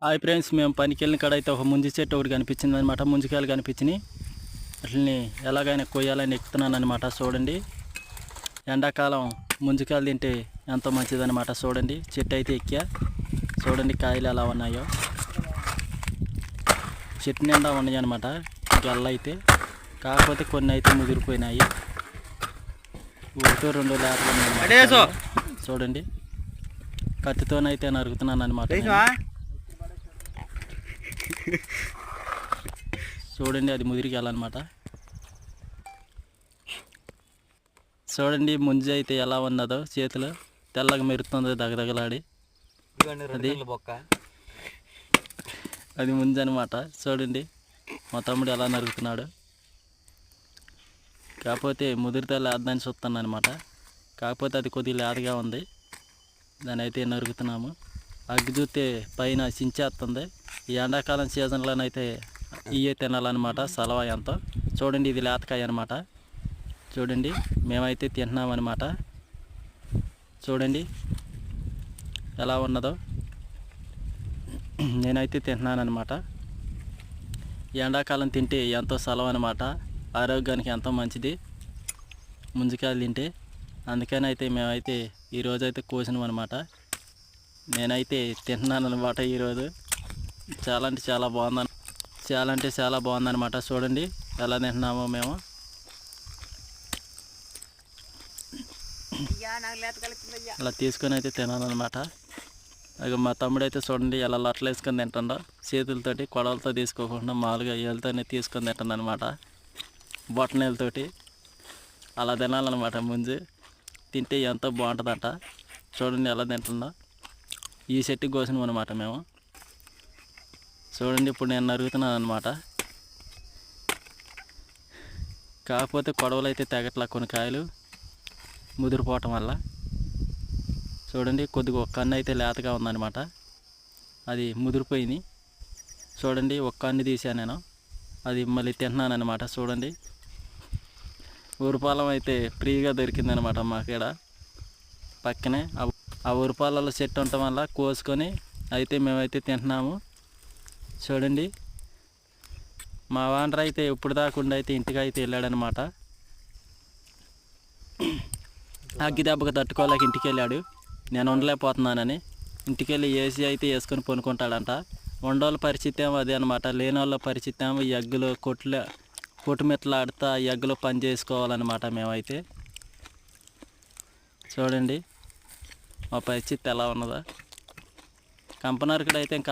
Hi friends, మేము పనికి వెళ్ళిన కాడ అయితే ఒక ముంజి చెట్టు ఒకటి కనిపించింది అనమాట. ముంజికాయలు కనిపించినాయి. అట్లని ఎలాగైనా కొయ్యాలని ఎక్కుతున్నాను అనమాట. చూడండి, ఎండాకాలం ముంజికాయలు తింటే ఎంతో మంచిదన్నమాట. చూడండి, చెట్టు అయితే ఎక్కా. చూడండి కాయలు ఎలా ఉన్నాయో. చెట్టు నిండా ఉన్నాయి అనమాట గెల్ల అయితే. కాకపోతే కొన్ని అయితే ముదిరిపోయినాయి. ఒకటో రెండో లేతలు ఉన్నాయి. చూడండి, కత్తితోనైతే నరుకుతున్నాను అనమాట. చూడండి, అది ముదిరికెళ్ళనమాట. చూడండి ముంజి అయితే ఎలా ఉన్నదో, చేతిలో తెల్లగా మెరుతుందో దగదగలాడి. అది ముంజి అనమాట. చూడండి మా తమ్ముడు ఎలా నరుకుతున్నాడు. కాకపోతే ముదిరితే లేదని చూస్తాను అనమాట. కాకపోతే అది కొద్దిగా లేతగా ఉంది. దాని అయితే నరుకుతున్నాము. అగ్గి చూస్తే పైన చించేస్తుంది. ఈ ఎండాకాలం సీజన్లోనైతే ఇవే తినాలన్నమాట. సలవా ఎంతో. చూడండి, ఇది లేతకాయ అనమాట. చూడండి, మేమైతే తింటున్నామన్నమాట. చూడండి ఎలా ఉన్నదో. నేనైతే తింటున్నాను అనమాట. ఎండాకాలం తింటే ఎంతో సలవ అనమాట. ఆరోగ్యానికి ఎంతో మంచిది ముంజికాయలు తింటే. అందుకని అయితే మేమైతే ఈరోజైతే కోసినాం అనమాట. నేనైతే తింటున్నాను అనమాట ఈరోజు. చాలా అంటే చాలా బాగుంది. చాలా అంటే చాలా బాగుందన్నమాట. చూడండి ఎలా తింటున్నామో మేము. అలా తీసుకొని అయితే తినాలన్నమాట. అవి మా తమ్ముడు అయితే చూడండి ఎలా లొట్టలు వేసుకొని తింటుండో. చేతులతోటి కొడవలతో తీసుకోకుండా మామూలుగా ఏళ్ళతోనే తీసుకొని తింటాను అనమాట. బొట్టనీళ్ళతోటి అలా తినాలన్నమాట. ముంజి తింటే ఎంతో బాగుంటుందట. చూడండి ఎలా తింటుందో. ఈ చెట్టుకి కోసినాం అనమాట మేము. చూడండి, ఇప్పుడు నేను నరుగుతున్నాను అనమాట. కాకపోతే కొడవలు అయితే తెగట్లా, కొన్ని కాయలు ముదిరిపోవటం వల్ల. చూడండి, కొద్దిగా ఒక కన్ను అయితే లేతగా ఉందన్నమాట. అది ముదిరిపోయింది. చూడండి, ఒక కన్ను తీసాను నేను. అది మళ్ళీ తింటున్నాను అనమాట. చూడండి, ఊరుపాలెం అయితే ఫ్రీగా దొరికిందనమాట మాకు ఇక్కడ పక్కనే. ఆ ఊరుపాలలో చెట్టు ఉండటం వల్ల కోసుకొని అయితే మేమైతే తింటున్నాము. చూడండి, మా వాండ్ర అయితే ఇప్పుడు దాకుండా అయితే ఇంటికి అయితే వెళ్ళాడనమాట. అగ్గి దెబ్బకు తట్టుకోలేక ఇంటికి వెళ్ళాడు. నేను ఉండలేకపోతున్నానని ఇంటికి వెళ్ళి ఏసీ అయితే వేసుకొని పనుకుంటాడంట. ఉండోళ్ళ పరిస్థితి ఏమో అదే అనమాట. లేని వాళ్ళ పరిస్థితి ఏమో ఈ ఎగ్గులో కొట్టుమిట్లాడుతా ఈ ఎగ్గులో పని చేసుకోవాలన్నమాట మేమైతే. చూడండి మా పరిస్థితి ఎలా ఉన్నదో. కంపనరకుడు అయితే ఇంకా